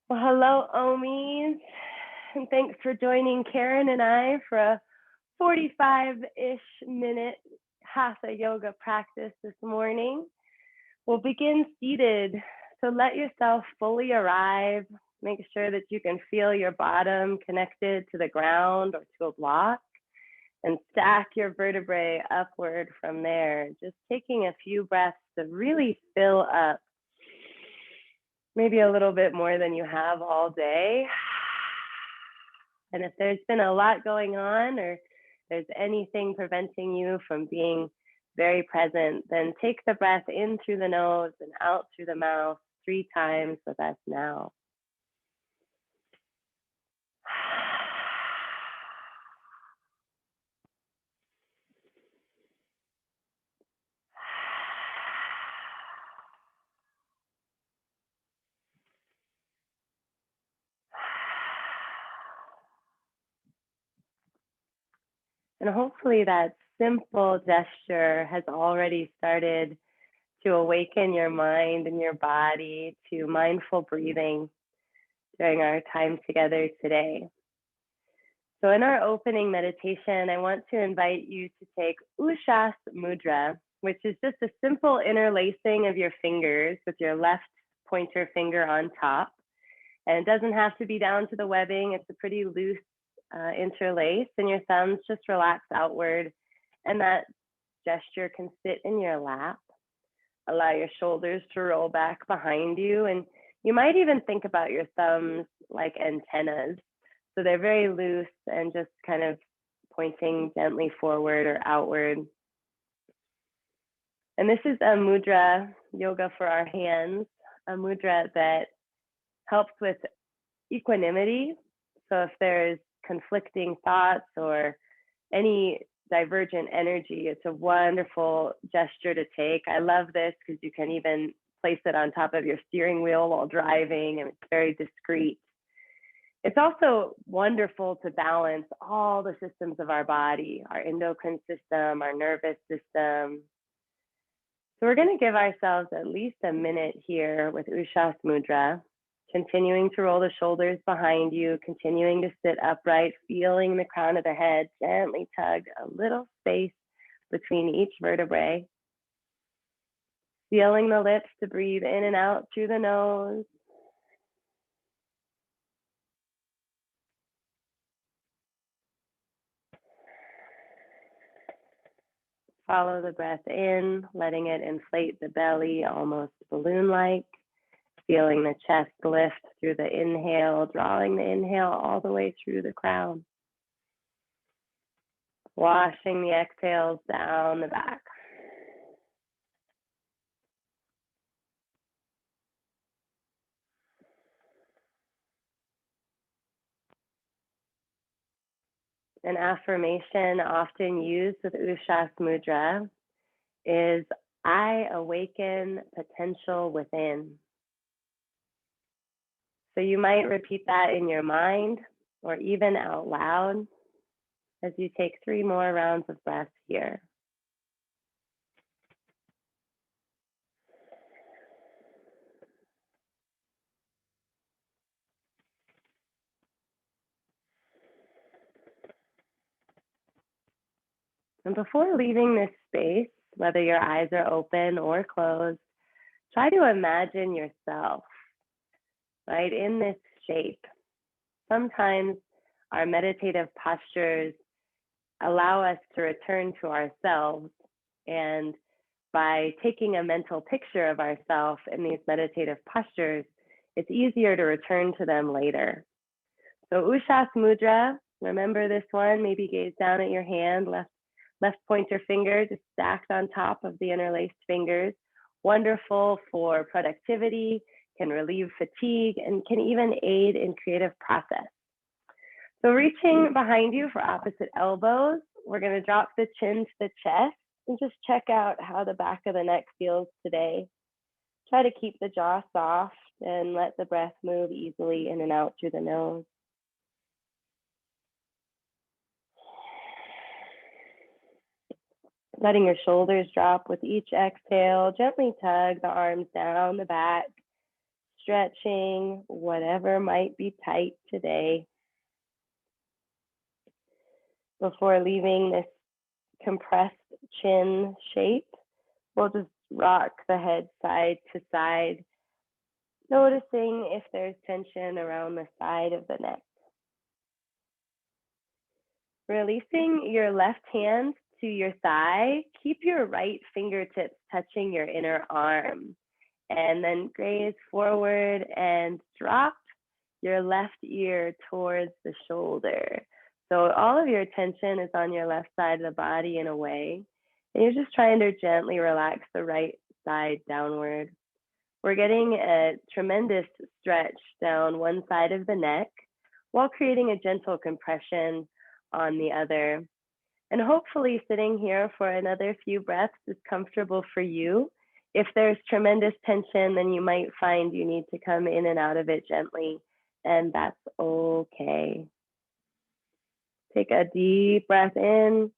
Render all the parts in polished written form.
Well, hello, Omis, and thanks for joining Karen and I for a 45-ish minute hatha yoga practice this morning. We'll begin seated, so let yourself fully arrive. Make sure that you can feel your bottom connected to the ground or to a block, and stack your vertebrae upward from there. Just taking a few breaths to really fill up, maybe a little bit more than you have all day. And if there's been a lot going on or there's anything preventing you from being very present, then take the breath in through the nose and out through the mouth 3 times with us now. And hopefully that simple gesture has already started to awaken your mind and your body to mindful breathing during our time together today. So in our opening meditation, I want to invite you to take Ushas Mudra, which is just a simple interlacing of your fingers with your left pointer finger on top. And it doesn't have to be down to the webbing. It's a pretty loose interlace, and your thumbs just relax outward. And that gesture can sit in your lap. Allow your shoulders to roll back behind you. And you might even think about your thumbs like antennas. So they're very loose and just kind of pointing gently forward or outward. And this is a mudra, yoga for our hands, a mudra that helps with equanimity. So if there's conflicting thoughts or any divergent energy, it's a wonderful gesture to take. I love this because you can even place it on top of your steering wheel while driving, and it's very discreet. It's also wonderful to balance all the systems of our body, our endocrine system, our nervous system. So we're going to give ourselves at least a minute here with Ushas Mudra, continuing to roll the shoulders behind you, continuing to sit upright, feeling the crown of the head, gently tug a little space between each vertebrae, feeling the lips to breathe in and out through the nose. Follow the breath in, letting it inflate the belly, almost balloon-like. Feeling the chest lift through the inhale, drawing the inhale all the way through the crown. Washing the exhales down the back. An affirmation often used with Ushas Mudra is, I awaken potential within. So you might repeat that in your mind or even out loud as you take 3 more rounds of breath here. And before leaving this space, whether your eyes are open or closed, try to imagine yourself, right, in this shape. Sometimes our meditative postures allow us to return to ourselves, and by taking a mental picture of ourselves in these meditative postures, it's easier to return to them later. So Ushas Mudra, remember this one, maybe gaze down at your hand, left pointer finger just stacked on top of the interlaced fingers. Wonderful for productivity, can relieve fatigue, and can even aid in creative process. So reaching behind you for opposite elbows, we're going to drop the chin to the chest and just check out how the back of the neck feels today. Try to keep the jaw soft and let the breath move easily in and out through the nose. Letting your shoulders drop with each exhale, gently tug the arms down the back, stretching whatever might be tight today before leaving this compressed chin shape. We'll just rock the head side to side, noticing if there's tension around the side of the neck. Releasing your left hand to your thigh, keep your right fingertips touching your inner arm, and then gaze forward and drop your left ear towards the shoulder. So all of your attention is on your left side of the body in a way, and you're just trying to gently relax the right side downward. We're getting a tremendous stretch down one side of the neck while creating a gentle compression on the other. And hopefully sitting here for another few breaths is comfortable for you. If there's tremendous tension, then you might find you need to come in and out of it gently, and that's okay. Take a deep breath in,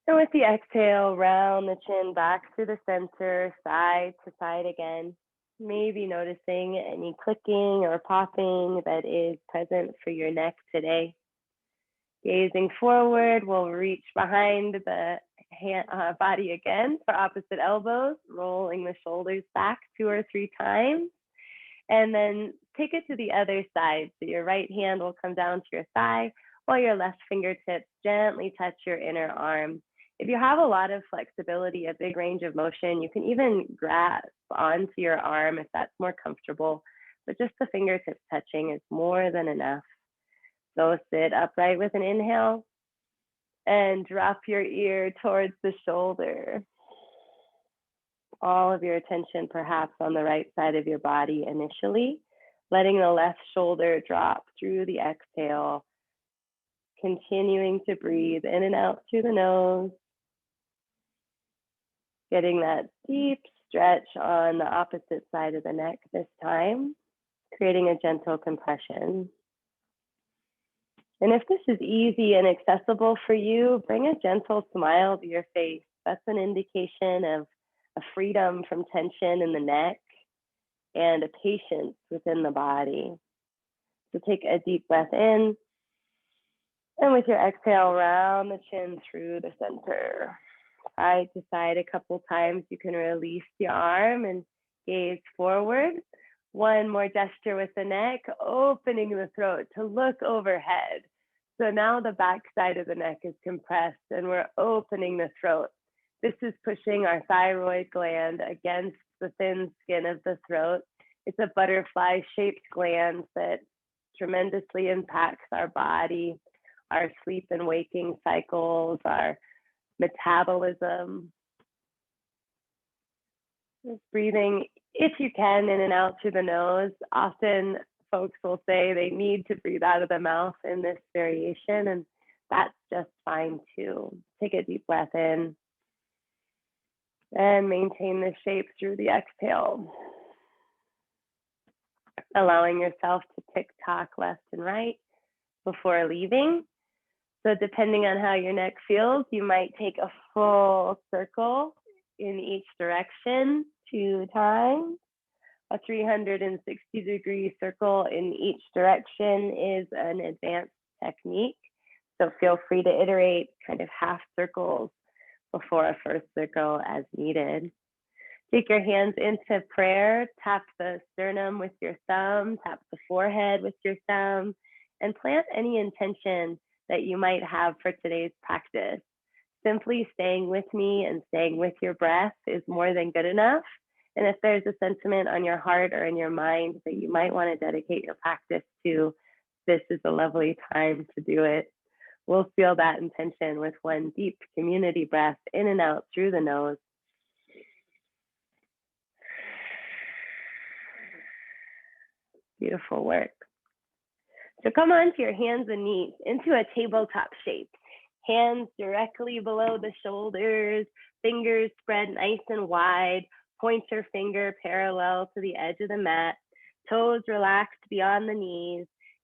and with the exhale, round the chin back to the center, side to side again. Maybe noticing any clicking or popping that is present for your neck today. Gazing forward, we'll reach behind the body again for opposite elbows, rolling the shoulders back 2 or 3 times. And then take it to the other side. So your right hand will come down to your thigh while your left fingertips gently touch your inner arm. If you have a lot of flexibility, a big range of motion, you can even grasp onto your arm if that's more comfortable. But just the fingertips touching is more than enough. So sit upright with an inhale and drop your ear towards the shoulder. All of your attention perhaps on the right side of your body initially, letting the left shoulder drop through the exhale, continuing to breathe in and out through the nose, getting that deep stretch on the opposite side of the neck this time, creating a gentle compression. And if this is easy and accessible for you, bring a gentle smile to your face. That's an indication of a freedom from tension in the neck and a patience within the body. So take a deep breath in, and with your exhale, round the chin through the center. Side to side a couple times. You can release the arm and gaze forward. One more gesture with the neck, opening the throat to look overhead. So now the back side of the neck is compressed and we're opening the throat. This is pushing our thyroid gland against the thin skin of the throat. It's a butterfly-shaped gland that tremendously impacts our body, our sleep and waking cycles, our metabolism. Just breathing, if you can, in and out through the nose. Often folks will say they need to breathe out of the mouth in this variation, and that's just fine too. Take a deep breath in and maintain the shape through the exhale. Allowing yourself to tick-tock left and right before leaving. So depending on how your neck feels, you might take a full circle in each direction 2 times. A 360-degree circle in each direction is an advanced technique. So feel free to iterate kind of half circles before a first circle as needed. Take your hands into prayer, tap the sternum with your thumb, tap the forehead with your thumb, and plant any intention that you might have for today's practice. Simply staying with me and staying with your breath is more than good enough. And if there's a sentiment on your heart or in your mind that you might want to dedicate your practice to, this is a lovely time to do it. We'll feel that intention with one deep community breath in and out through the nose. Beautiful work. So come onto your hands and knees into a tabletop shape. Hands directly below the shoulders, fingers spread nice and wide, pointer finger parallel to the edge of the mat, toes relaxed beyond the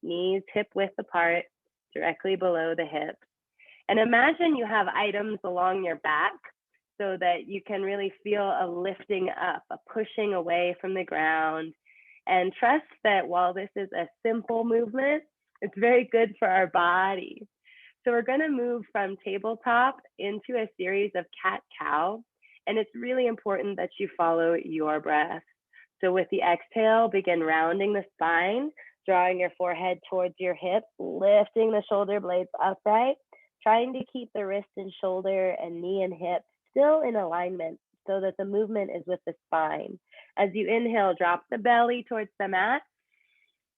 knees hip width apart, directly below the hips. And imagine you have items along your back so that you can really feel a lifting up, a pushing away from the ground. And trust that while this is a simple movement, it's very good for our body. So we're going to move from tabletop into a series of cat-cow. And it's really important that you follow your breath. So with the exhale, begin rounding the spine, drawing your forehead towards your hips, lifting the shoulder blades upright, trying to keep the wrist and shoulder and knee and hip still in alignment so that the movement is with the spine. As you inhale, drop the belly towards the mat.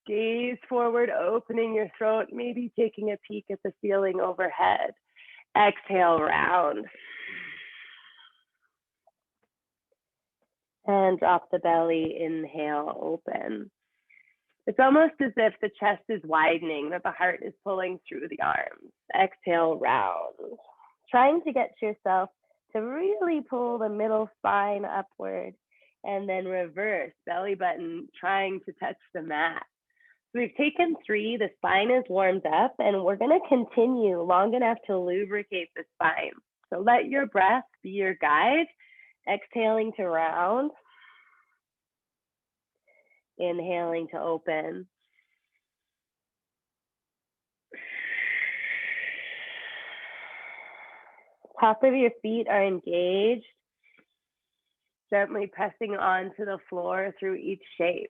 Gaze forward, opening your throat, maybe taking a peek at the ceiling overhead. Exhale, round. And drop the belly, inhale, open. It's almost as if the chest is widening, that the heart is pulling through the arms. Exhale, round. Trying to get yourself to really pull the middle spine upward and then reverse, belly button trying to touch the mat. So we've taken 3, the spine is warmed up, and we're going to continue long enough to lubricate the spine. So let your breath be your guide. Exhaling to round. Inhaling to open. Top of your feet are engaged, gently pressing onto the floor through each shape.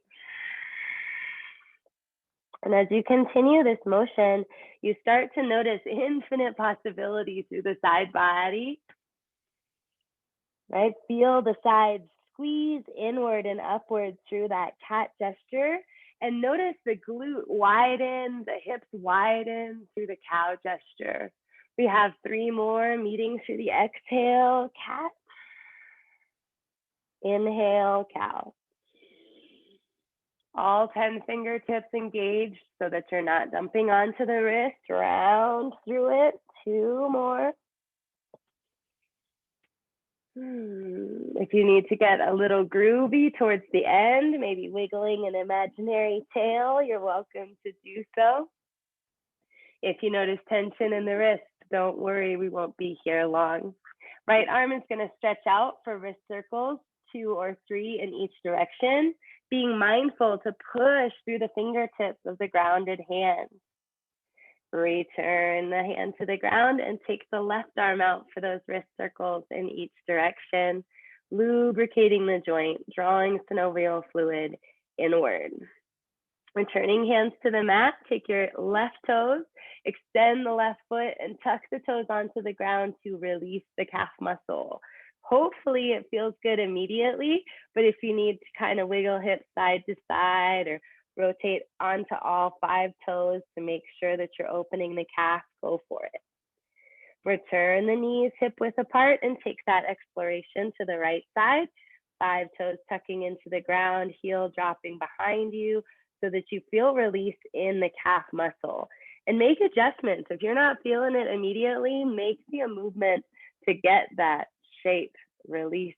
And as you continue this motion, you start to notice infinite possibilities through the side body. Right? Feel the sides squeeze inward and upward through that cat gesture. And notice the glute widen, the hips widen through the cow gesture. We have 3 more meeting through the exhale, cat. Inhale, cow. All 10 fingertips engaged so that you're not dumping onto the wrist. Round through it. 2 more. If you need to get a little groovy towards the end, maybe wiggling an imaginary tail, you're welcome to do so. If you notice tension in the wrist, don't worry, we won't be here long. Right arm is going to stretch out for wrist circles, 2 or 3 in each direction, being mindful to push through the fingertips of the grounded hand. Return the hand to the ground and take the left arm out for those wrist circles in each direction, lubricating the joint, drawing synovial fluid inward. Returning hands to the mat, take your left toes, extend the left foot and tuck the toes onto the ground to release the calf muscle. Hopefully it feels good immediately, but if you need to kind of wiggle hips side to side or rotate onto all 5 toes to make sure that you're opening the calf, go for it. Return the knees hip width apart and take that exploration to the right side. 5 toes tucking into the ground, heel dropping behind you so that you feel release in the calf muscle. And make adjustments. If you're not feeling it immediately, make a movement to get that shape released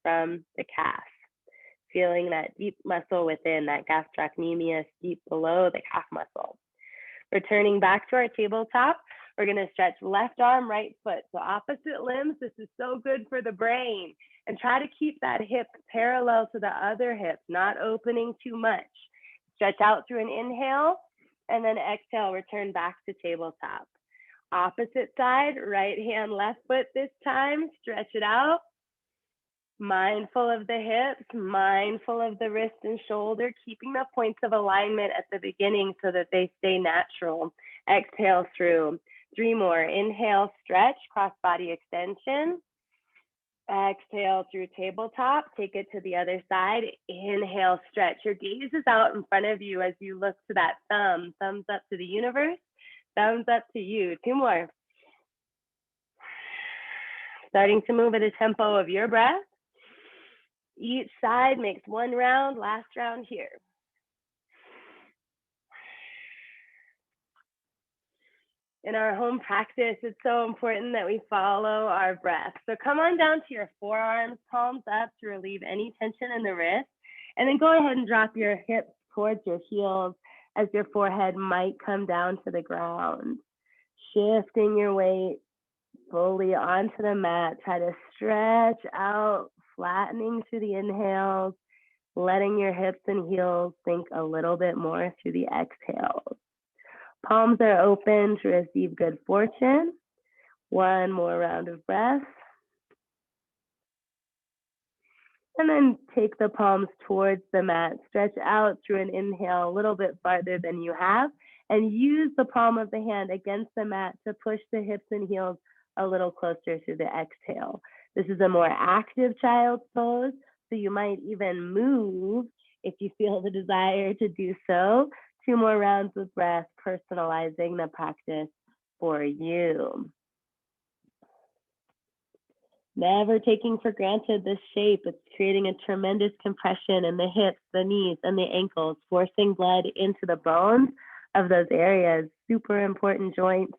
from the calf. Feeling that deep muscle within, that gastrocnemius deep below the calf muscle. Returning back to our tabletop, we're going to stretch left arm, right foot. So opposite limbs, this is so good for the brain. And try to keep that hip parallel to the other hip, not opening too much. Stretch out through an inhale, and then exhale, return back to tabletop. Opposite side, right hand, left foot this time. Stretch it out. Mindful of the hips, mindful of the wrist and shoulder, keeping the points of alignment at the beginning so that they stay natural. Exhale through. 3 more. Inhale, stretch, cross body extension. Exhale through tabletop. Take it to the other side. Inhale, stretch. Your gaze is out in front of you as you look to that thumb. Thumbs up to the universe. Thumbs up to you. 2 more. Starting to move at a tempo of your breath. Each side makes 1 round, last round here. In our home practice, it's so important that we follow our breath. So come on down to your forearms, palms up to relieve any tension in the wrist. And then go ahead and drop your hips towards your heels as your forehead might come down to the ground. Shifting your weight fully onto the mat. Try to stretch out, flattening through the inhales, letting your hips and heels sink a little bit more through the exhales. Palms are open to receive good fortune. One more round of breath. And then take the palms towards the mat. Stretch out through an inhale a little bit farther than you have. And use the palm of the hand against the mat to push the hips and heels a little closer through the exhale. This is a more active child's pose, so you might even move if you feel the desire to do so. 2 more rounds of breath, personalizing the practice for you. Never taking for granted this shape. It's creating a tremendous compression in the hips, the knees, and the ankles, forcing blood into the bones of those areas. Super important joints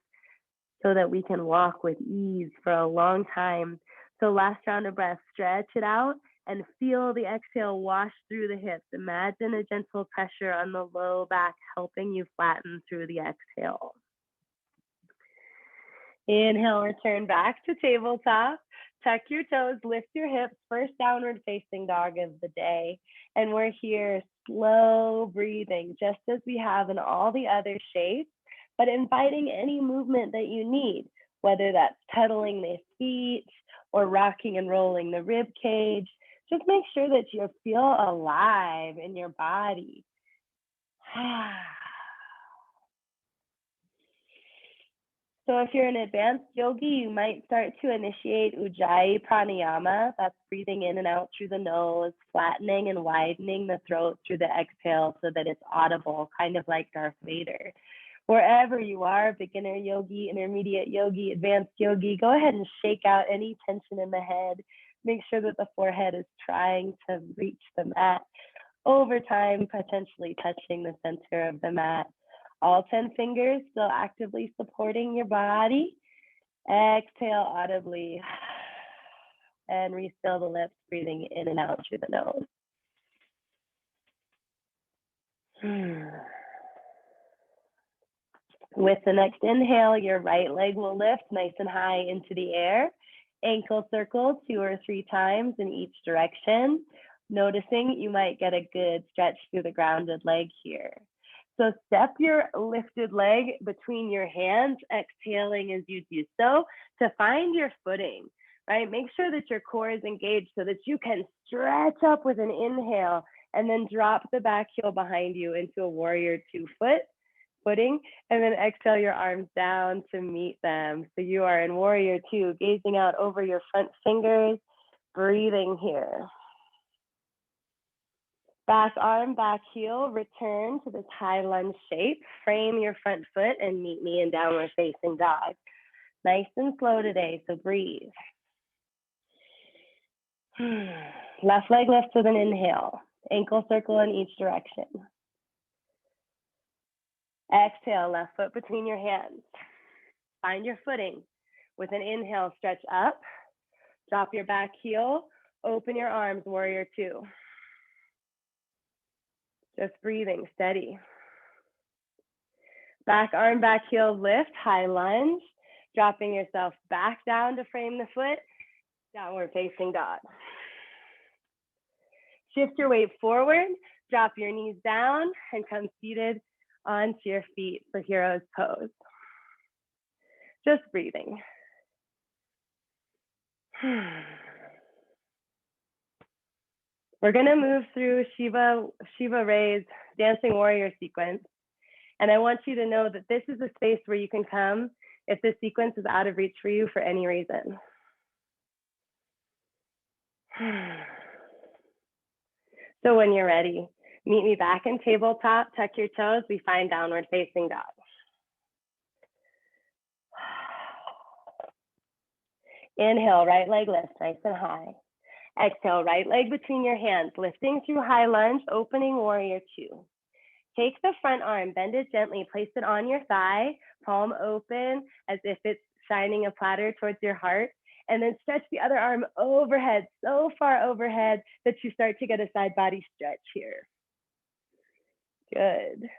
so that we can walk with ease for a long time. So last round of breath, stretch it out and feel the exhale wash through the hips. Imagine a gentle pressure on the low back, helping you flatten through the exhale. Inhale, return back to tabletop. Tuck your toes, lift your hips, first downward facing dog of the day. And we're here, slow breathing, just as we have in all the other shapes, but inviting any movement that you need, whether that's pedaling the feet or rocking and rolling the rib cage. Just make sure that you feel alive in your body. So if you're an advanced yogi, you might start to initiate Ujjayi Pranayama. That's breathing in and out through the nose, flattening and widening the throat through the exhale so that it's audible, kind of like Darth Vader. Wherever you are, beginner yogi, intermediate yogi, advanced yogi, go ahead and shake out any tension in the head. Make sure that the forehead is trying to reach the mat. Over time, potentially touching the center of the mat. All 10 fingers still actively supporting your body. Exhale audibly. And refill the lips, breathing in and out through the nose. With the next inhale, your right leg will lift nice and high into the air. Ankle circle 2 or 3 times in each direction. Noticing you might get a good stretch through the grounded leg here. So step your lifted leg between your hands, exhaling as you do so to find your footing, right? Make sure that your core is engaged so that you can stretch up with an inhale and then drop the back heel behind you into a warrior 2 footing, and then exhale your arms down to meet them. So you are in warrior 2, gazing out over your front fingers, breathing here. Back arm, back heel, return to this high lunge shape. Frame your front foot and meet me in downward facing dog. Nice and slow today, so breathe. Left leg lifts with an inhale. Ankle circle in each direction. Exhale, left foot between your hands. Find your footing. With an inhale, stretch up. Drop your back heel. Open your arms, warrior 2. Just breathing, steady. Back arm, back heel, lift, high lunge. Dropping yourself back down to frame the foot. Downward facing dog. Shift your weight forward. Drop your knees down and come seated onto your feet for hero's pose. Just breathing. We're gonna move through Shiva Ray's Dancing Warrior sequence. And I want you to know that this is a space where you can come if this sequence is out of reach for you for any reason. So when you're ready, meet me back in tabletop, tuck your toes, we find downward facing dog. Inhale, right leg lifts nice and high. Exhale, right leg between your hands, lifting through high lunge, opening warrior 2. Take the front arm, bend it gently, place it on your thigh, palm open as if it's shining a platter towards your heart, and then stretch the other arm overhead, so far overhead that you start to get a side body stretch here. Good.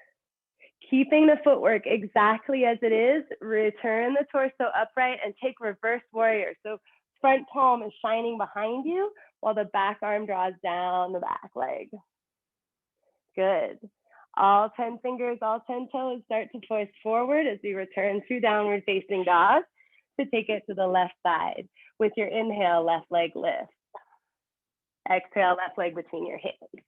Keeping the footwork exactly as it is, return the torso upright and take reverse warrior. So front palm is shining behind you while the back arm draws down the back leg. Good. All 10 fingers, all 10 toes start to twist forward as we return to downward facing dog to take it to the left side. With your inhale, left leg lifts. Exhale, left leg between your hands.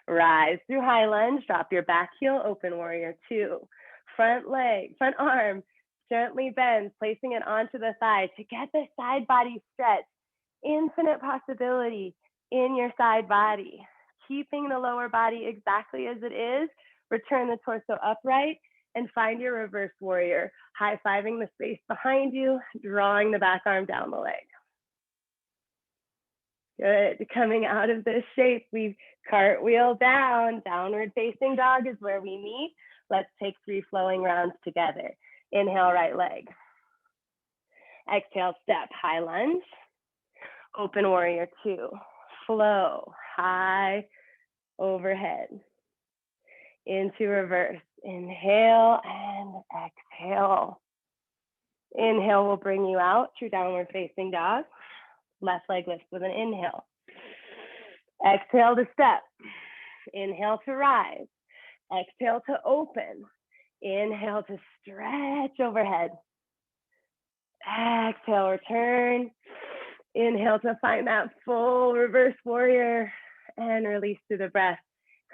Rise through high lunge, drop your back heel, open warrior two. Front leg, front arm, gently bends, placing it onto the thigh to get the side body stretch. Infinite possibility in your side body. Keeping the lower body exactly as it is, return the torso upright and find your reverse warrior. High-fiving the space behind you, drawing the back arm down the leg. Good, coming out of this shape, we cartwheel down, downward facing dog is where we meet. Let's take 3 flowing rounds together. Inhale, right leg. Exhale, step, high lunge. Open warrior two, flow, high, overhead. Into reverse, inhale and exhale. Inhale will bring you out to downward facing dog. Left leg lifts with an inhale. Exhale to step. Inhale to rise. Exhale to open. Inhale to stretch overhead. Exhale, return. Inhale to find that full reverse warrior and release through the breath.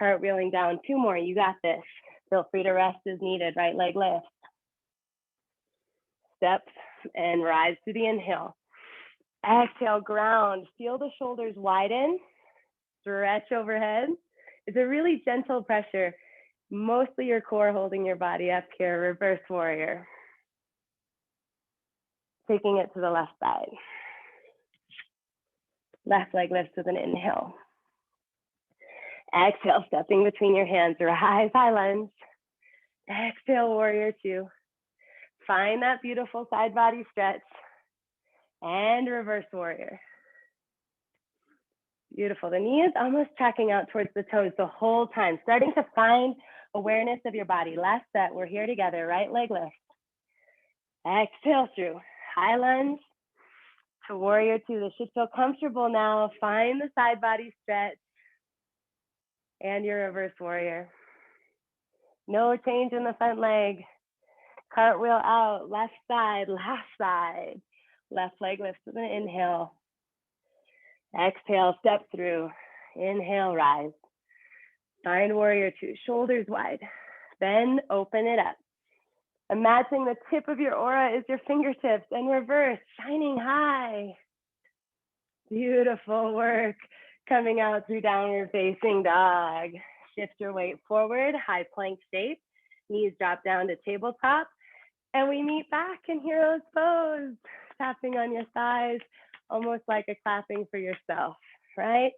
Cartwheeling down, 2 more, you got this. Feel free to rest as needed, right leg lift. Step and rise to the inhale. Exhale, ground, feel the shoulders widen, stretch overhead. It's a really gentle pressure, mostly your core holding your body up here, reverse warrior. Taking it to the left side. Left leg lifts with an inhale. Exhale, stepping between your hands, rise, high lunge. Exhale, warrior two. Find that beautiful side body stretch. And reverse warrior. Beautiful. The knee is almost tracking out towards the toes the whole time, starting to find awareness of your body. Last set, we're here together, right leg lift. Exhale through, high lunge to warrior two. This should feel comfortable now. Find the side body stretch and your reverse warrior. No change in the front leg. Cartwheel out, left side, last side. Left leg lifts with an inhale. Exhale, step through. Inhale, rise. Find warrior two, shoulders wide. Then open it up. Imagine the tip of your aura is your fingertips and reverse, shining high. Beautiful work. Coming out through downward facing dog. Shift your weight forward, high plank shape. Knees drop down to tabletop. And we meet back in hero's pose. Tapping on your thighs, almost like a clapping for yourself, right?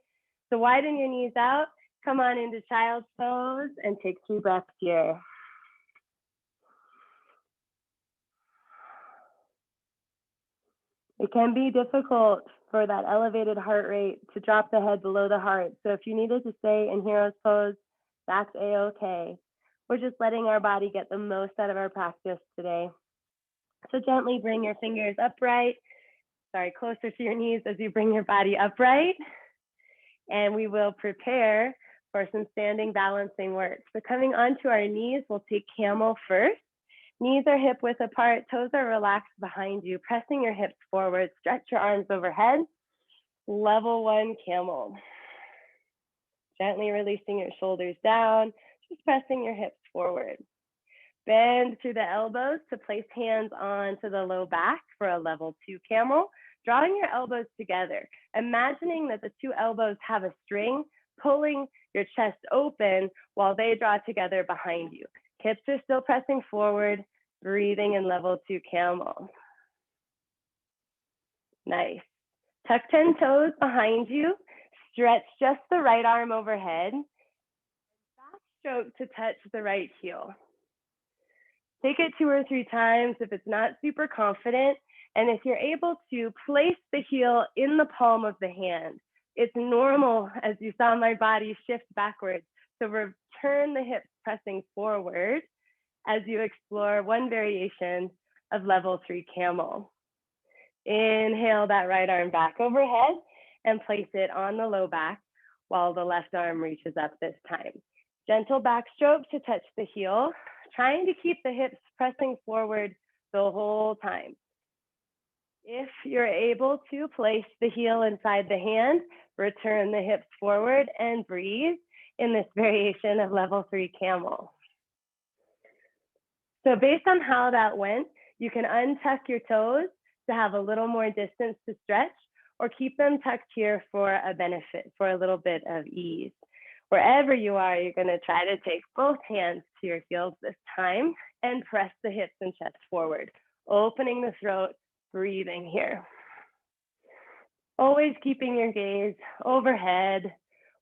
So widen your knees out, come on into child's pose and take 2 breaths here. It can be difficult for that elevated heart rate to drop the head below the heart. So if you needed to stay in hero's pose, that's a-okay. We're just letting our body get the most out of our practice today. So gently bring your fingers upright, closer to your knees as you bring your body upright. And we will prepare for some standing balancing work. So coming onto our knees, we'll take camel first. Knees are hip width apart, toes are relaxed behind you, pressing your hips forward, stretch your arms overhead. Level 1 camel. Gently releasing your shoulders down, just pressing your hips forward. Bend through the elbows to place hands onto the low back for a level 2 camel. Drawing your elbows together, imagining that the 2 elbows have a string, pulling your chest open while they draw together behind you. Hips are still pressing forward, breathing in level 2 camel. Nice. Tuck 10 toes behind you. Stretch just the right arm overhead. Backstroke to touch the right heel. Take it 2 or 3 times if it's not super confident. And if you're able to place the heel in the palm of the hand, it's normal, as you saw my body shift backwards. So return the hips pressing forward as you explore one variation of level 3 camel. Inhale that right arm back overhead and place it on the low back while the left arm reaches up this time. Gentle backstroke to touch the heel, trying to keep the hips pressing forward the whole time. If you're able to place the heel inside the hand, return the hips forward and breathe in this variation of level 3 camel. So based on how that went, you can untuck your toes to have a little more distance to stretch, or keep them tucked here for a benefit, for a little bit of ease. Wherever you are, you're going to try to take both hands to your heels this time and press the hips and chest forward, opening the throat, breathing here. Always keeping your gaze overhead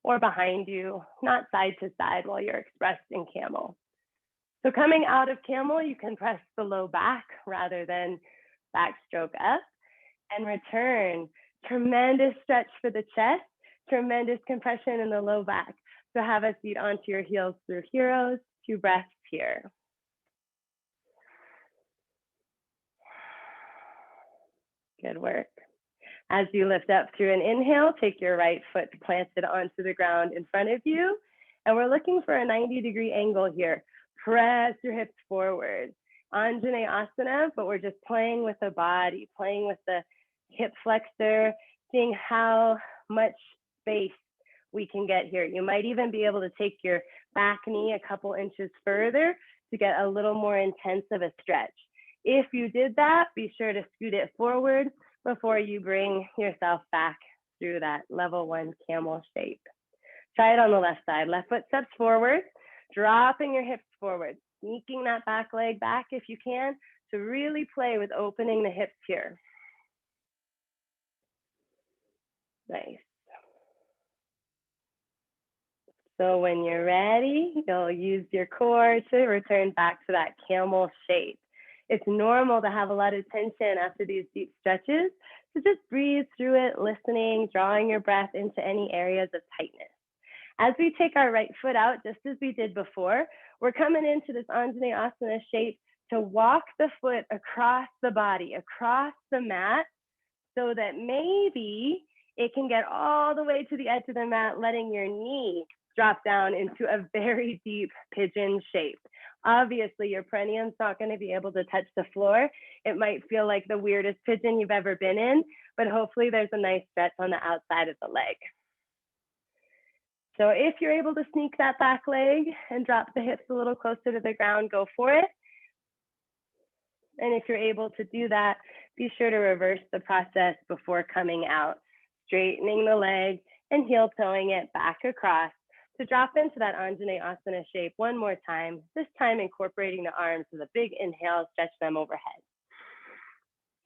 or behind you, not side to side while you're expressed in camel. So coming out of camel, you can press the low back rather than backstroke up and return. Tremendous stretch for the chest, tremendous compression in the low back. So have a seat onto your heels through heroes, 2 breaths here. Good work. As you lift up through an inhale, take your right foot planted onto the ground in front of you. And we're looking for a 90-degree angle here. Press your hips forward. Anjaneyasana, but we're just playing with the body, playing with the hip flexor, seeing how much space we can get here. You might even be able to take your back knee a couple inches further to get a little more intense of a stretch. If you did that, be sure to scoot it forward before you bring yourself back through that level 1 camel shape. Try it on the left side. Left foot steps forward, dropping your hips forward, sneaking that back leg back if you can, to really play with opening the hips here. Nice. So when you're ready, you'll use your core to return back to that camel shape. It's normal to have a lot of tension after these deep stretches, so just breathe through it, listening, drawing your breath into any areas of tightness. As we take our right foot out, just as we did before, we're coming into this Anjaneyasana shape to walk the foot across the body, across the mat, so that maybe it can get all the way to the edge of the mat, letting your knee drop down into a very deep pigeon shape. Obviously, your perineum's not going to be able to touch the floor. It might feel like the weirdest pigeon you've ever been in, but hopefully there's a nice stretch on the outside of the leg. So if you're able to sneak that back leg and drop the hips a little closer to the ground, go for it. And if you're able to do that, be sure to reverse the process before coming out, straightening the leg and heel toeing it back across to drop into that Anjaneyasana shape one more time, this time incorporating the arms with a big inhale, stretch them overhead.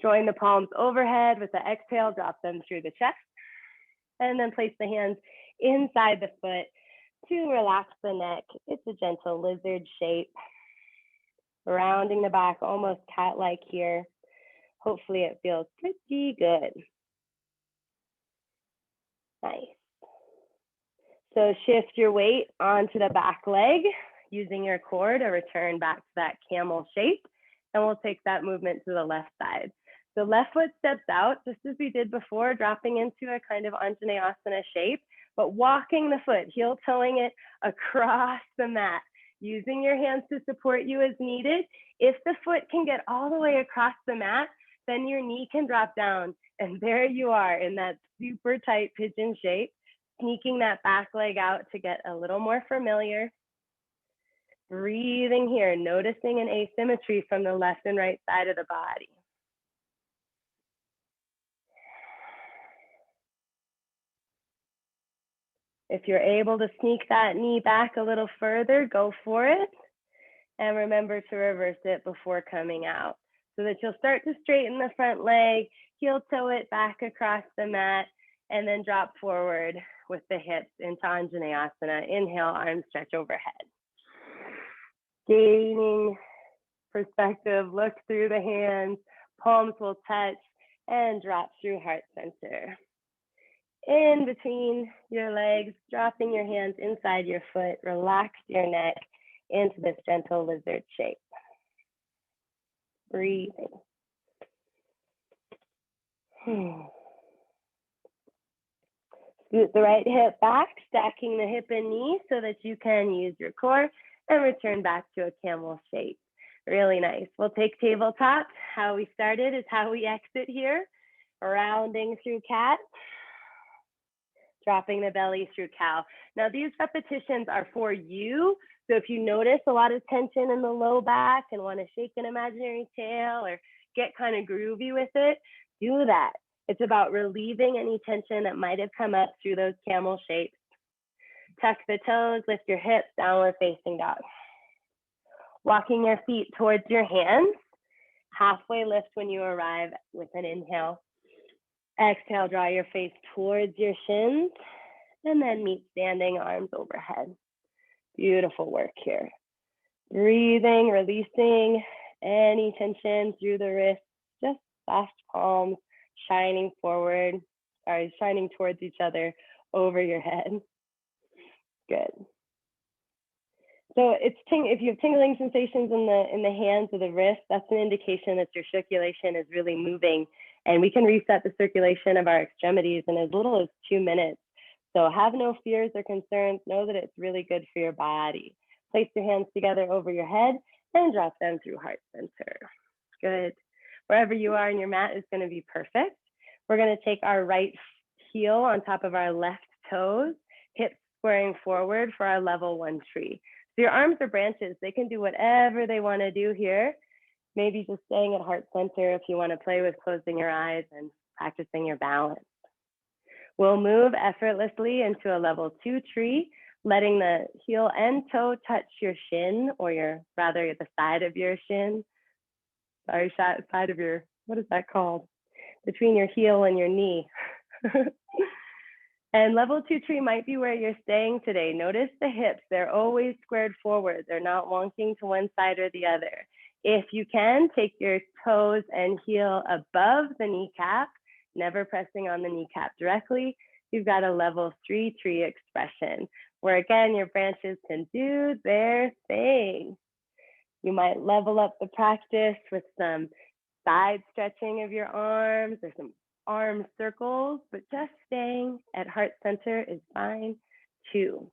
Join the palms overhead with the exhale, drop them through the chest, and then place the hands inside the foot to relax the neck. It's a gentle lizard shape, rounding the back, almost cat-like here. Hopefully it feels pretty good. Nice. So shift your weight onto the back leg, using your core to return back to that camel shape. And we'll take that movement to the left side. The left foot steps out, just as we did before, dropping into a kind of Anjaneyasana shape, but walking the foot, heel toeing it across the mat, using your hands to support you as needed. If the foot can get all the way across the mat, then your knee can drop down. And there you are in that super tight pigeon shape, sneaking that back leg out to get a little more familiar. Breathing here, noticing an asymmetry from the left and right side of the body. If you're able to sneak that knee back a little further, go for it. And remember to reverse it before coming out, so that you'll start to straighten the front leg, heel toe it back across the mat, and then drop forward with the hips into Anjaneyasana. Inhale, arms stretch overhead. Gaining perspective, look through the hands, palms will touch, and drop through heart center. In between your legs, dropping your hands inside your foot, relax your neck into this gentle lizard shape. Breathing. Scoot the right hip back, stacking the hip and knee so that you can use your core and return back to a camel shape. Really nice. We'll take tabletop. How we started is how we exit here. Rounding through cat, dropping the belly through cow. Now these repetitions are for you. So if you notice a lot of tension in the low back and want to shake an imaginary tail or get kind of groovy with it, do that. It's about relieving any tension that might have come up through those camel shapes. Tuck the toes, lift your hips, downward facing dog. Walking your feet towards your hands. Halfway lift when you arrive with an inhale. Exhale, draw your face towards your shins, and then meet standing, arms overhead. Beautiful work here. Breathing, releasing any tension through the wrists, just soft palms shining forward, shining towards each other over your head. Good. So if you have tingling sensations in the hands or the wrists, that's an indication that your circulation is really moving, and we can reset the circulation of our extremities in as little as 2 minutes. So have no fears or concerns. Know that it's really good for your body. Place your hands together over your head and drop them through heart center. Good. Wherever you are in your mat is going to be perfect. We're going to take our right heel on top of our left toes, hips squaring forward for our level 1 tree. So your arms are branches. They can do whatever they want to do here. Maybe just staying at heart center if you want to play with closing your eyes and practicing your balance. We'll move effortlessly into a level 2 tree, letting the heel and toe touch your shin, or the side of your shin. Sorry, side of your, what is that called? Between your heel and your knee. And level 2 tree might be where you're staying today. Notice the hips, they're always squared forward. They're not wonking to one side or the other. If you can, take your toes and heel above the kneecap, never pressing on the kneecap directly. You've got a level 3 tree expression, where again, your branches can do their thing. You might level up the practice with some side stretching of your arms or some arm circles, but just staying at heart center is fine too.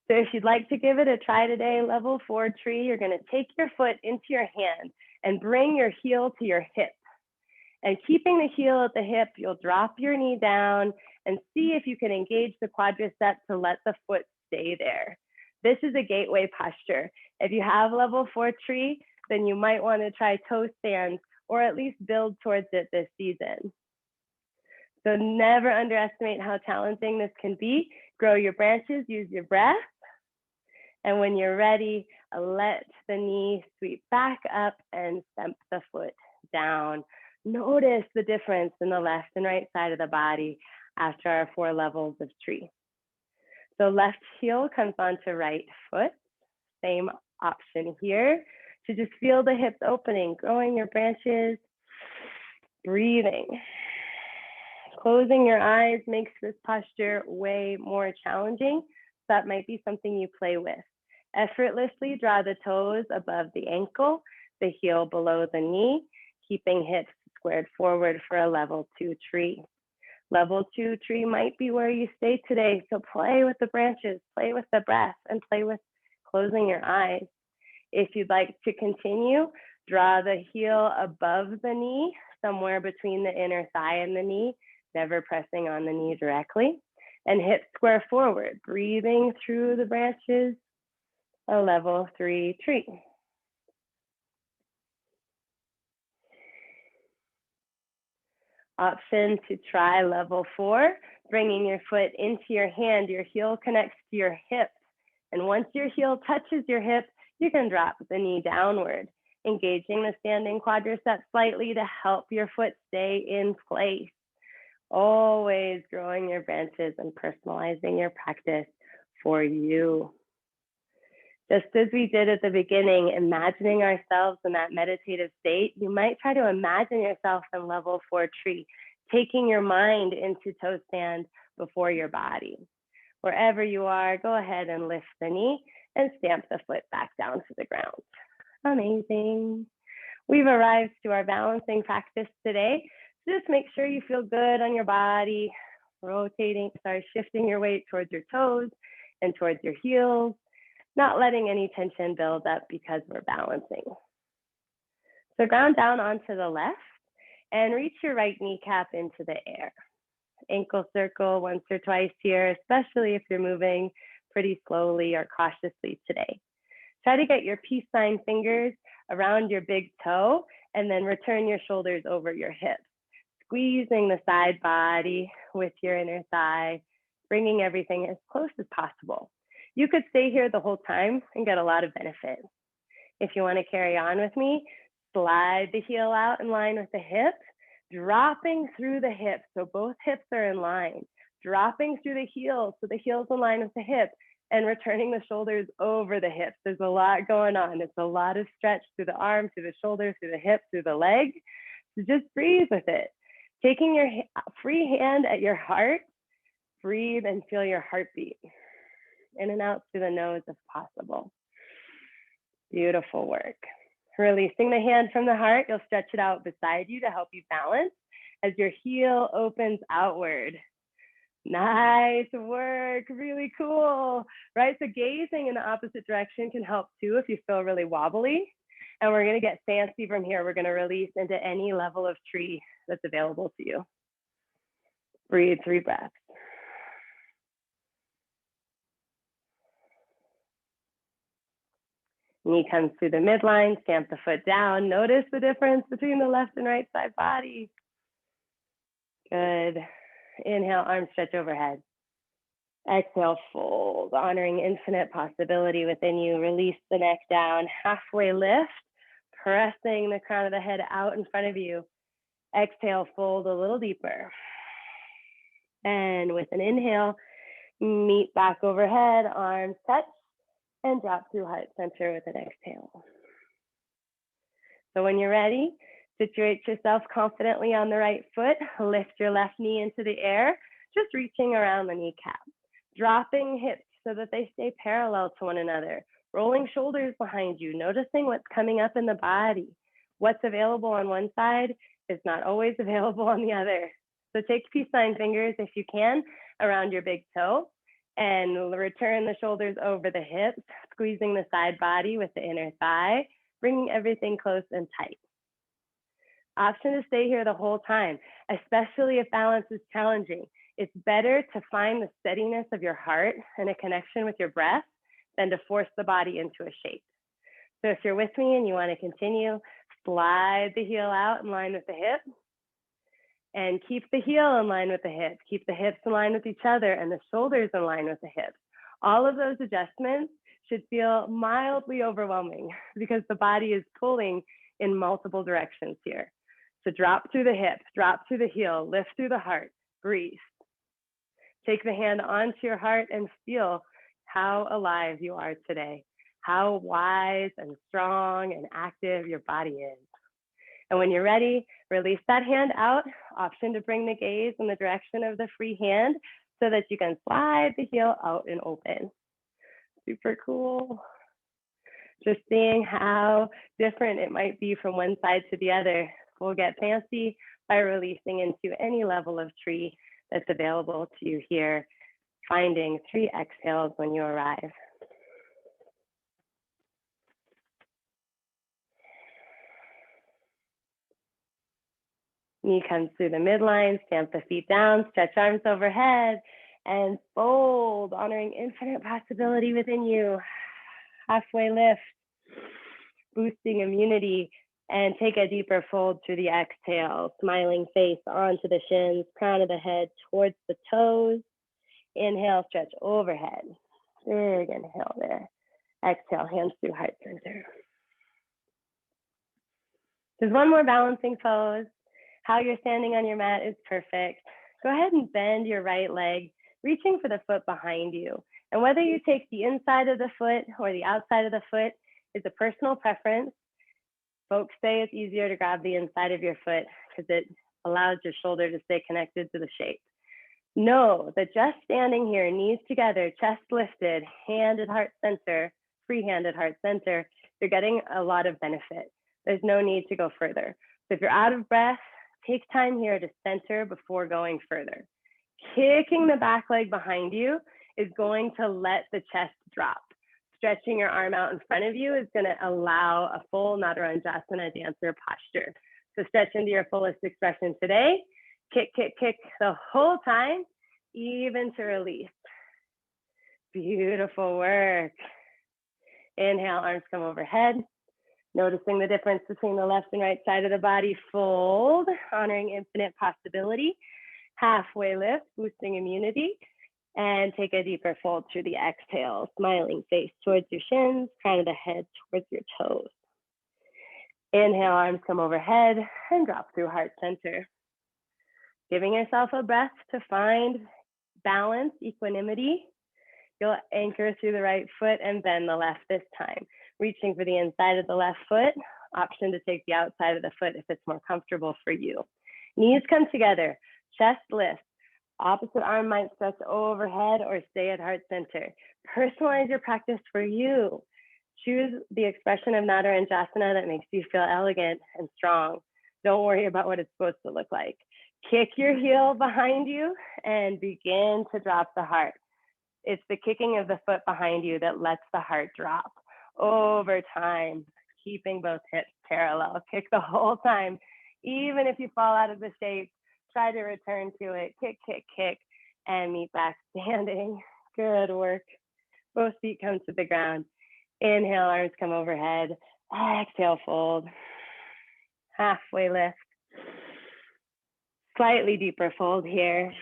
So if you'd like to give it a try today, level 4 tree, you're going to take your foot into your hand and bring your heel to your hip. And keeping the heel at the hip, you'll drop your knee down and see if you can engage the quadriceps to let the foot stay there. This is a gateway posture. If you have level 4 tree, then you might want to try toe stands or at least build towards it this season. So never underestimate how challenging this can be. Grow your branches, use your breath. And when you're ready, let the knee sweep back up and stamp the foot down. Notice the difference in the left and right side of the body after our 4 levels of tree. So left heel comes onto right foot. Same option here. To just feel the hips opening, growing your branches, breathing. Closing your eyes makes this posture way more challenging. That might be something you play with. Effortlessly draw the toes above the ankle, the heel below the knee, keeping hips squared forward for a level 2 tree. Level 2 tree might be where you stay today, so play with the branches, play with the breath, and play with closing your eyes. If you'd like to continue, draw the heel above the knee, somewhere between the inner thigh and the knee, never pressing on the knee directly, and hips square forward, breathing through the branches, a level 3 tree. Option to try level 4, bringing your foot into your hand, your heel connects to your hip. And once your heel touches your hip, you can drop the knee downward, engaging the standing quadriceps slightly to help your foot stay in place. Always growing your branches and personalizing your practice for you. Just as we did at the beginning, imagining ourselves in that meditative state, you might try to imagine yourself in level 4 tree, taking your mind into toe stand before your body. Wherever you are, go ahead and lift the knee and stamp the foot back down to the ground. Amazing. We've arrived to our balancing practice today. So just make sure you feel good on your body. shifting your weight towards your toes and towards your heels, not letting any tension build up because we're balancing. So ground down onto the left and reach your right kneecap into the air. Ankle circle once or twice here, especially if you're moving pretty slowly or cautiously today. Try to get your peace sign fingers around your big toe and then return your shoulders over your hips, squeezing the side body with your inner thigh, bringing everything as close as possible. You could stay here the whole time and get a lot of benefit. If you want to carry on with me, slide the heel out in line with the hip, dropping through the hips. So both hips are in line, dropping through the heels. So the heel's in line with the hip and returning the shoulders over the hips. There's a lot going on. It's a lot of stretch through the arm, through the shoulder, through the hip, through the leg. So just breathe with it. Taking your free hand at your heart, breathe and feel your heartbeat. In and out through the nose if possible. Beautiful work. Releasing the hand from the heart, you'll stretch it out beside you to help you balance as your heel opens outward. Nice work, really cool, right? So gazing in the opposite direction can help too if you feel really wobbly. And we're gonna get fancy from here. We're gonna release into any level of tree that's available to you. Breathe 3 breaths. Knee comes through the midline, stamp the foot down. Notice the difference between the left and right side body. Good. Inhale, arms stretch overhead. Exhale, fold, honoring infinite possibility within you. Release the neck down, halfway lift, pressing the crown of the head out in front of you. Exhale, fold a little deeper. And with an inhale, meet back overhead, arms touch, and drop through heart center with an exhale. So when you're ready, situate yourself confidently on the right foot, lift your left knee into the air, just reaching around the kneecap, dropping hips so that they stay parallel to one another, rolling shoulders behind you, noticing what's coming up in the body. What's available on one side is not always available on the other. So take peace sign fingers if you can around your big toe, and return the shoulders over the hips, squeezing the side body with the inner thigh, bringing everything close and tight. Option to stay here the whole time, especially if balance is challenging. It's better to find the steadiness of your heart and a connection with your breath than to force the body into a shape. So if you're with me and you want to continue, slide the heel out in line with the hip, and keep the heel in line with the hip. Keep the hips in line with each other and the shoulders in line with the hips. All of those adjustments should feel mildly overwhelming because the body is pulling in multiple directions here. So drop through the hips, drop through the heel, lift through the heart, breathe. Take the hand onto your heart and feel how alive you are today, how wise and strong and active your body is. And when you're ready, release that hand out, option to bring the gaze in the direction of the free hand so that you can slide the heel out and open. Super cool. Just seeing how different it might be from one side to the other. We'll get fancy by releasing into any level of tree that's available to you here, finding 3 exhales when you arrive. Knee comes through the midline, stamp the feet down, stretch arms overhead, and fold, honoring infinite possibility within you. Halfway lift, boosting immunity, and take a deeper fold through the exhale, smiling face onto the shins, crown of the head towards the toes. Inhale, stretch overhead. Big inhale there. Exhale, hands through heart center. There's one more balancing pose. How you're standing on your mat is perfect. Go ahead and bend your right leg, reaching for the foot behind you. And whether you take the inside of the foot or the outside of the foot is a personal preference. Folks say it's easier to grab the inside of your foot because it allows your shoulder to stay connected to the shape. Know that just standing here, knees together, chest lifted, hand at heart center, free hand at heart center, you're getting a lot of benefit. There's no need to go further. So if you're out of breath, take time here to center before going further. Kicking the back leg behind you is going to let the chest drop. Stretching your arm out in front of you is going to allow a full Nadarajasana dancer posture. So stretch into your fullest expression today. Kick, kick, kick the whole time, even to release. Beautiful work. Inhale, arms come overhead. Noticing the difference between the left and right side of the body. Fold, honoring infinite possibility. Halfway lift, boosting immunity. And take a deeper fold through the exhale. Smiling face towards your shins, crown of the head towards your toes. Inhale, arms come overhead and drop through heart center. Giving yourself a breath to find balance, equanimity. You'll anchor through the right foot and bend the left this time. Reaching for the inside of the left foot. Option to take the outside of the foot if it's more comfortable for you. Knees come together, chest lifts. Opposite arm might stretch overhead or stay at heart center. Personalize your practice for you. Choose the expression of Nadarajasana that makes you feel elegant and strong. Don't worry about what it's supposed to look like. Kick your heel behind you and begin to drop the heart. It's the kicking of the foot behind you that lets the heart drop over time, keeping both hips parallel. Kick the whole time. Even if you fall out of the shape, try to return to it. Kick, kick, kick, and meet back standing. Good work. Both feet come to the ground. Inhale, arms come overhead. Exhale, fold. Halfway lift. Slightly deeper fold here.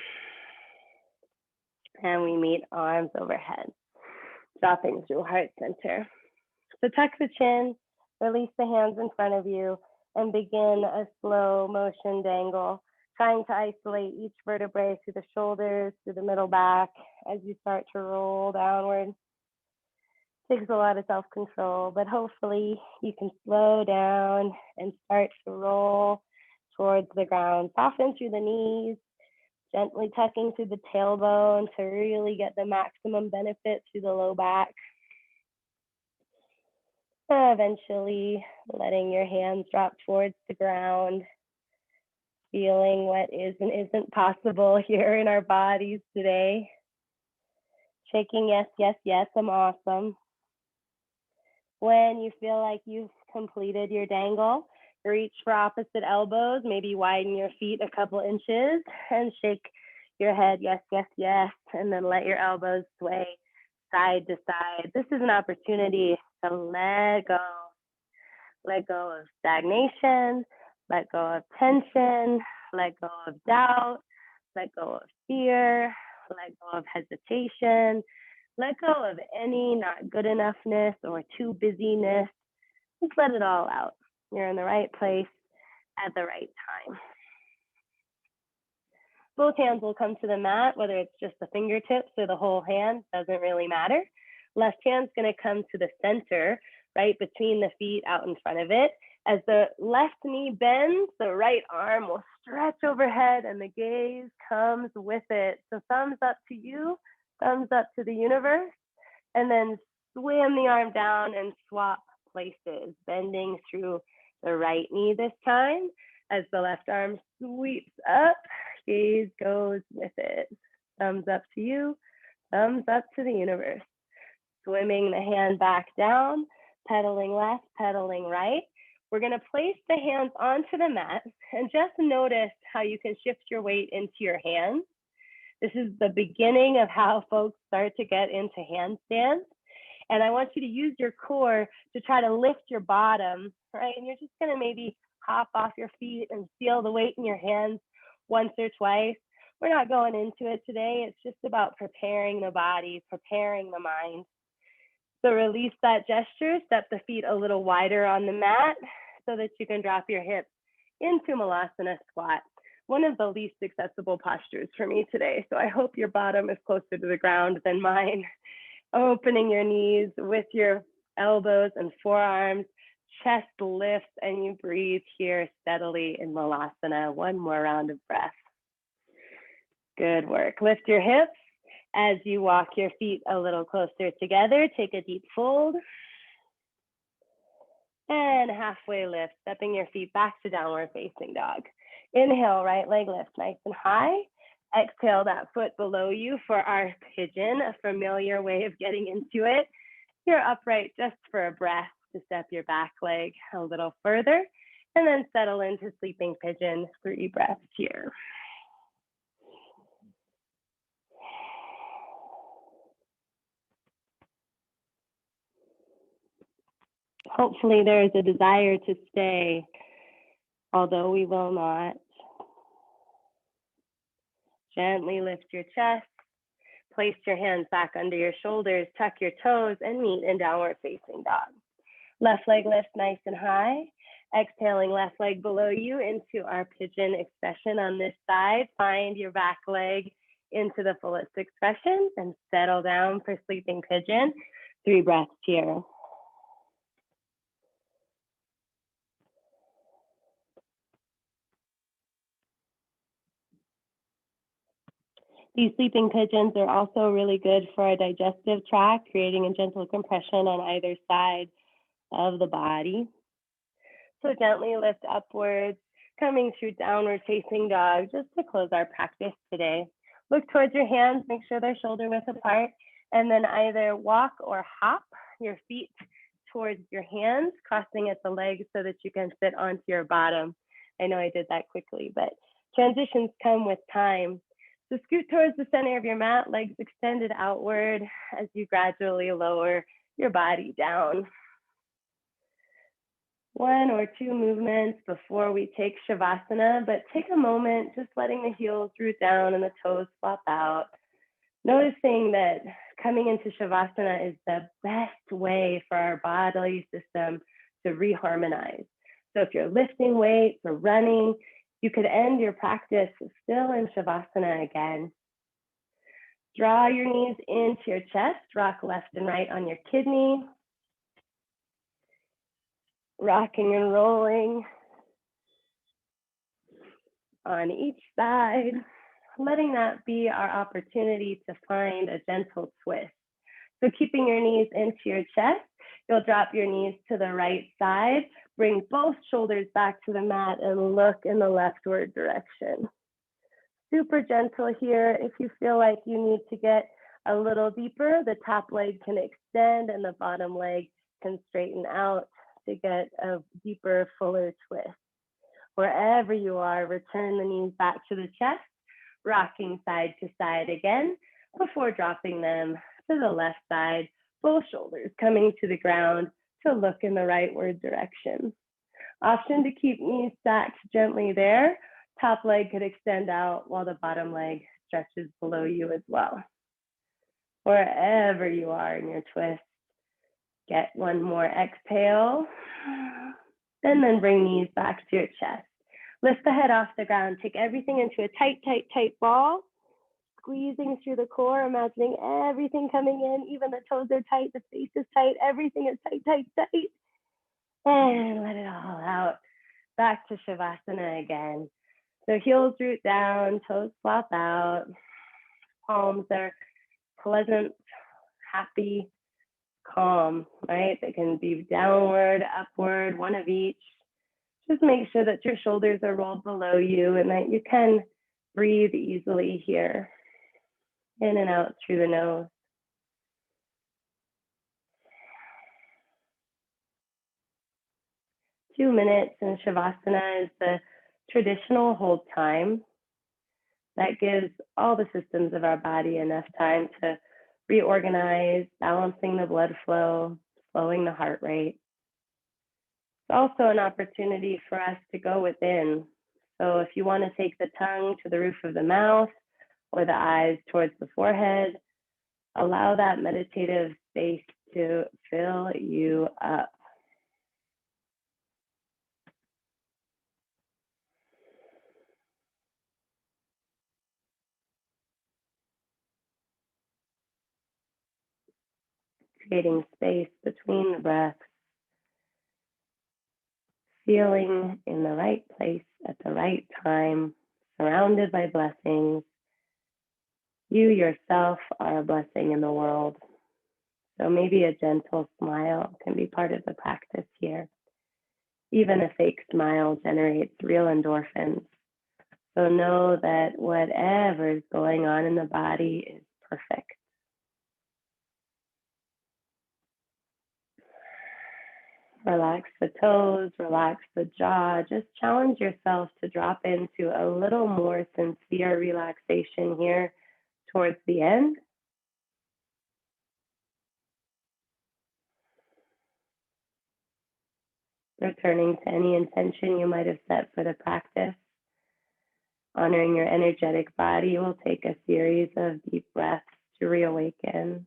And we meet arms overhead, dropping through heart center. So tuck the chin, release the hands in front of you, and begin a slow motion dangle, trying to isolate each vertebrae through the shoulders, through the middle back, as you start to roll downward. Takes a lot of self-control, but hopefully you can slow down and start to roll towards the ground. Soften through the knees, gently tucking through the tailbone to really get the maximum benefit through the low back. Eventually letting your hands drop towards the ground, feeling what is and isn't possible here in our bodies today. Shaking yes, yes, yes, I'm awesome. When you feel like you've completed your dangle, reach for opposite elbows, maybe widen your feet a couple inches and shake your head, yes, yes, yes, and then let your elbows sway side to side. This is an opportunity to let go of stagnation, let go of tension, let go of doubt, let go of fear, let go of hesitation, let go of any not good enoughness or too busyness. Just let it all out. You're in the right place at the right time. Both hands will come to the mat, whether it's just the fingertips or the whole hand, doesn't really matter. Left hand's gonna come to the center, right between the feet out in front of it. As the left knee bends, the right arm will stretch overhead and the gaze comes with it. So thumbs up to you, thumbs up to the universe, and then swim the arm down and swap places, bending through the right knee this time. As the left arm sweeps up, gaze goes with it. Thumbs up to you, thumbs up to the universe. Swimming the hand back down, pedaling left, pedaling right. We're gonna place the hands onto the mat and just notice how you can shift your weight into your hands. This is the beginning of how folks start to get into handstands. And I want you to use your core to try to lift your bottom, right? And you're just gonna maybe hop off your feet and feel the weight in your hands once or twice. We're not going into it today. It's just about preparing the body, preparing the mind. So release that gesture, step the feet a little wider on the mat so that you can drop your hips into Malasana squat. One of the least accessible postures for me today. So I hope your bottom is closer to the ground than mine. Opening your knees with your elbows and forearms, chest lifts, and you breathe here steadily in Malasana. One more round of breath. Good work. Lift your hips as you walk your feet a little closer together. Take a deep fold. And halfway lift, stepping your feet back to downward facing dog. Inhale, right leg lift nice and high. Exhale that foot below you for our pigeon, a familiar way of getting into it. You're upright just for a breath to step your back leg a little further, and then settle into sleeping pigeon, 3 breaths here. Hopefully there is a desire to stay, although we will not. Gently lift your chest, place your hands back under your shoulders, tuck your toes, and meet in downward facing dog. Left leg lifts nice and high. Exhaling left leg below you into our pigeon expression on this side. Find your back leg into the fullest expression and settle down for sleeping pigeon. 3 breaths here. These sleeping pigeons are also really good for our digestive tract, creating a gentle compression on either side of the body. So gently lift upwards, coming through downward facing dog, just to close our practice today. Look towards your hands, make sure they're shoulder width apart, and then either walk or hop your feet towards your hands, crossing at the legs so that you can sit onto your bottom. I know I did that quickly, but transitions come with time. So scoot towards the center of your mat, legs extended outward as you gradually lower your body down. 1 or 2 movements before we take Shavasana, but take a moment just letting the heels root down and the toes flop out. Noticing that coming into Shavasana is the best way for our bodily system to reharmonize. So if you're lifting weights or running, you could end your practice still in Shavasana again. Draw your knees into your chest, rock left and right on your kidney. Rocking and rolling on each side, letting that be our opportunity to find a gentle twist. So keeping your knees into your chest, you'll drop your knees to the right side, bring both shoulders back to the mat and look in the leftward direction. Super gentle here. If you feel like you need to get a little deeper, the top leg can extend and the bottom leg can straighten out to get a deeper, fuller twist. Wherever you are, return the knees back to the chest, rocking side to side again before dropping them to the left side, both shoulders coming to the ground to look in the rightward direction. Option to keep knees stacked gently there. Top leg could extend out while the bottom leg stretches below you as well. Wherever you are in your twist, get 1 more exhale, and then bring knees back to your chest. Lift the head off the ground. Take everything into a tight, tight, tight ball. Squeezing through the core, imagining everything coming in. Even the toes are tight, the face is tight, everything is tight, tight, tight. And let it all out. Back to Shavasana again. So heels root down, toes flop out. Palms are pleasant, happy, calm, right? They can be downward, upward, one of each. Just make sure that your shoulders are rolled below you and that you can breathe easily here. In and out through the nose. Two minutes in Shavasana is the traditional hold time that gives all the systems of our body enough time to reorganize, balancing the blood flow, slowing the heart rate. It's also an opportunity for us to go within. So if you want to take the tongue to the roof of the mouth or the eyes towards the forehead, allow that meditative space to fill you up. Creating space between the breaths, feeling in the right place at the right time, surrounded by blessings. You yourself are a blessing in the world. So maybe a gentle smile can be part of the practice here. Even a fake smile generates real endorphins. So know that whatever is going on in the body is perfect. Relax the toes, relax the jaw. Just challenge yourself to drop into a little more sincere relaxation here towards the end. Returning to any intention you might have set for the practice. Honoring your energetic body, we'll take a series of deep breaths to reawaken.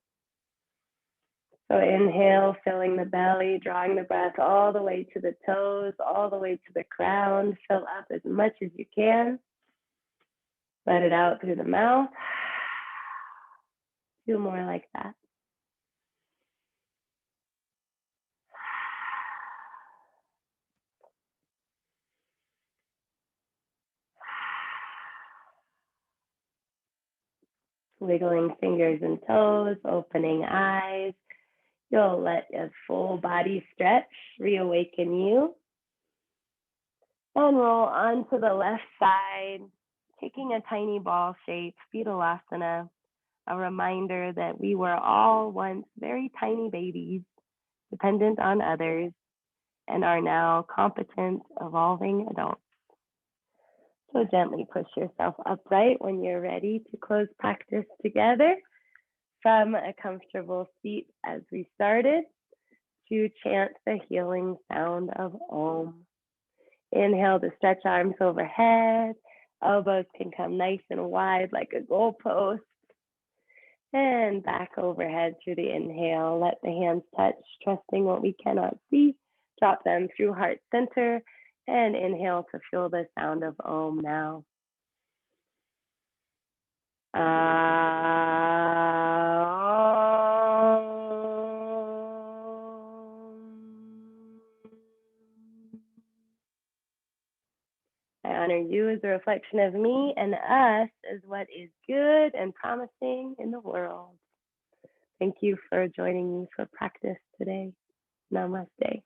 So inhale, filling the belly, drawing the breath all the way to the toes, all the way to the crown. Fill up as much as you can. Let it out through the mouth. 2 more like that. Wiggling fingers and toes, opening eyes. You'll let a full body stretch reawaken you. And roll onto the left side, taking a tiny ball shape, Feetalasana, a reminder that we were all once very tiny babies, dependent on others, and are now competent, evolving adults. So gently push yourself upright when you're ready to close practice together from a comfortable seat as we started to chant the healing sound of Om. Inhale to stretch arms overhead. Elbows can come nice and wide like a goalpost. And back overhead through the inhale. Let the hands touch, trusting what we cannot see. Drop them through heart center. And inhale to feel the sound of Om now. I honor you as a reflection of me and us as what is good and promising in the world. Thank you for joining me for practice today. Namaste.